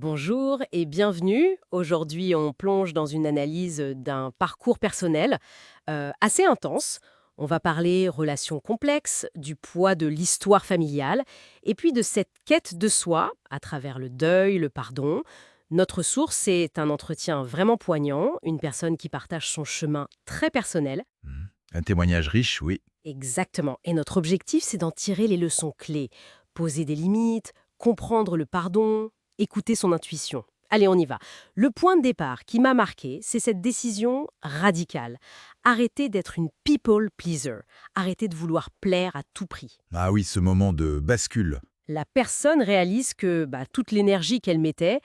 Bonjour et bienvenue. Aujourd'hui, on plonge dans une analyse d'un parcours personnel assez intense. On va parler relations complexes, du poids de l'histoire familiale et puis de cette quête de soi à travers le deuil, le pardon. Notre source, c'est un entretien vraiment poignant, une personne qui partage son chemin très personnel. Mhm. Un témoignage riche, oui. Exactement. Et notre objectif, c'est d'en tirer les leçons clés, poser des limites, comprendre le pardon, écouter son intuition. Allez, on y va. Le point de départ qui m'a marqué, c'est cette décision radicale. Arrêter d'être une people pleaser. Arrêter de vouloir plaire à tout prix. Ah oui, ce moment de bascule. La personne réalise que toute l'énergie qu'elle mettait,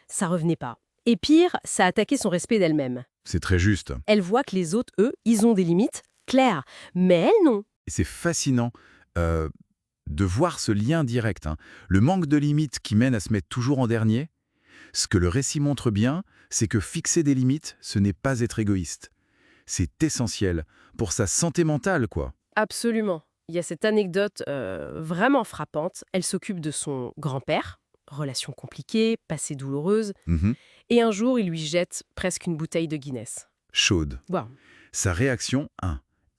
ça revenait pas. Et pire, ça a attaqué son respect d'elle-même. C'est très juste. Elle voit que les autres, eux, ils ont des limites claires. Mais elle, non. Et c'est fascinant euh, de voir ce lien direct, hein. Le manque de limites qui mène à se mettre toujours en dernier. Ce que le récit montre bien, c'est que fixer des limites, ce n'est pas être égoïste. C'est essentiel pour sa santé mentale, quoi. Absolument. Il y a cette anecdote vraiment frappante. Elle s'occupe de son grand-père, relation compliquée, passé douloureuse, Mhm. et un jour, il lui jette presque une bouteille de Guinness. Chaude. Waouh, Sa réaction,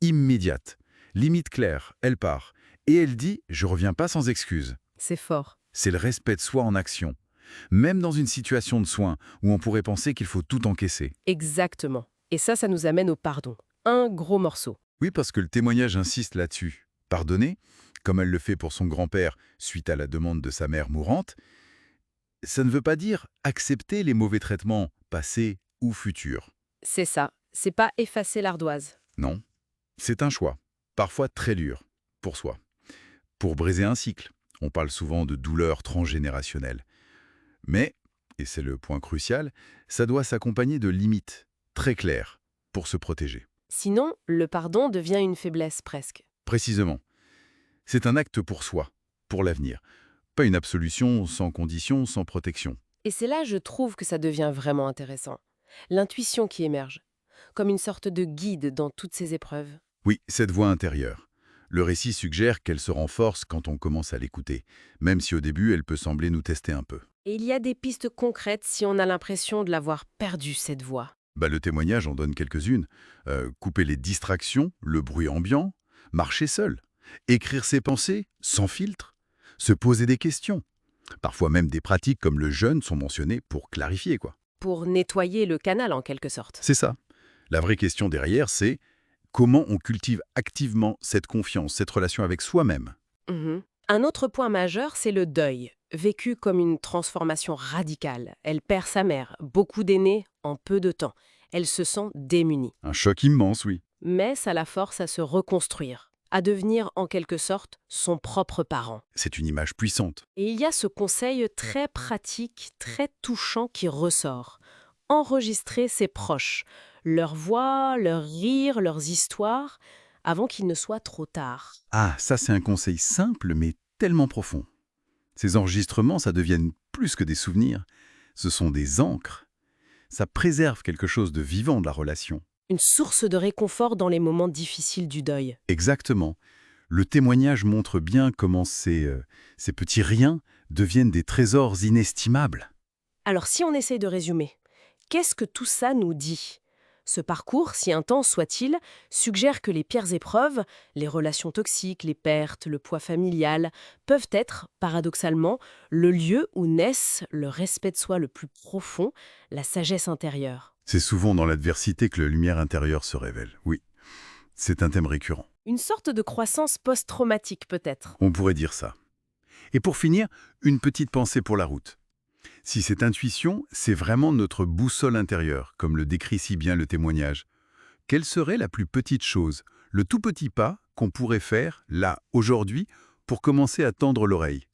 immédiate. Limite claire, elle part. Et elle dit « je reviens pas sans excuse ». c'est fort. C'est le respect de soi en action. Même dans une situation de soins où on pourrait penser qu'il faut tout encaisser. Exactement. Et ça nous amène au pardon. Un gros morceau. Oui, parce que le témoignage insiste là-dessus. Pardonner, comme elle le fait pour son grand-père suite à la demande de sa mère mourante, ça ne veut pas dire accepter les mauvais traitements passés ou futurs. C'est ça. C'est pas effacer l'ardoise. Non, c'est un choix, parfois très dur, pour soi. Pour briser un cycle, on parle souvent de douleur transgénérationnelle. Mais, et c'est le point crucial, ça doit s'accompagner de limites très claires pour se protéger. Sinon, le pardon devient une faiblesse presque. Précisément, c'est un acte pour soi, pour l'avenir. Pas une absolution sans condition, sans protection. Et c'est là, je trouve, que ça devient vraiment intéressant. L'intuition qui émerge, comme une sorte de guide dans toutes ces épreuves. Oui, cette voix intérieure. Le récit suggère qu'elle se renforce quand on commence à l'écouter, même si au début elle peut sembler nous tester un peu. Et il y a des pistes concrètes si on a l'impression de l'avoir perdue, cette voix. Le témoignage en donne quelques-unes. Couper les distractions, le bruit ambiant, marcher seul, écrire ses pensées, sans filtre, se poser des questions. Parfois même des pratiques comme le jeûne sont mentionnées pour clarifier, quoi. Pour nettoyer le canal, en quelque sorte. C'est ça. La vraie question derrière, c'est comment on cultive activement cette confiance, cette relation avec soi-même. Mhm. Un autre point majeur, c'est le deuil, vécu comme une transformation radicale. Elle perd sa mère, beaucoup d'aînés en peu de temps. Elle se sent démunie. Un choc immense, oui. Mais ça la force à se reconstruire, à devenir en quelque sorte son propre parent. C'est une image puissante. Et il y a ce conseil très pratique, très touchant qui ressort. Enregistrer ses proches, leurs voix, leurs rires, leurs histoires, avant qu'il ne soit trop tard. Ah, ça c'est un conseil simple mais tellement profond. Ces enregistrements, ça deviennent plus que des souvenirs. Ce sont des encres. Ça préserve quelque chose de vivant de la relation. Une source de réconfort dans les moments difficiles du deuil. Exactement. Le témoignage montre bien comment ces petits riens deviennent des trésors inestimables. Alors si on essaye de résumer, qu'est-ce que tout ça nous dit ? Ce parcours, si intense soit-il, suggère que les pires épreuves, les relations toxiques, les pertes, le poids familial, peuvent être, paradoxalement, le lieu où naissent le respect de soi le plus profond, la sagesse intérieure. C'est souvent dans l'adversité que la lumière intérieure se révèle. Oui, c'est un thème récurrent. Une sorte de croissance post-traumatique peut-être. On pourrait dire ça. Et pour finir, une petite pensée pour la route. Si cette intuition, c'est vraiment notre boussole intérieure, comme le décrit si bien le témoignage, quelle serait la plus petite chose, le tout petit pas qu'on pourrait faire, là, aujourd'hui, pour commencer à tendre l'oreille?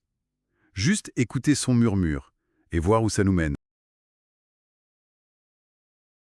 Juste écouter son murmure et voir où ça nous mène.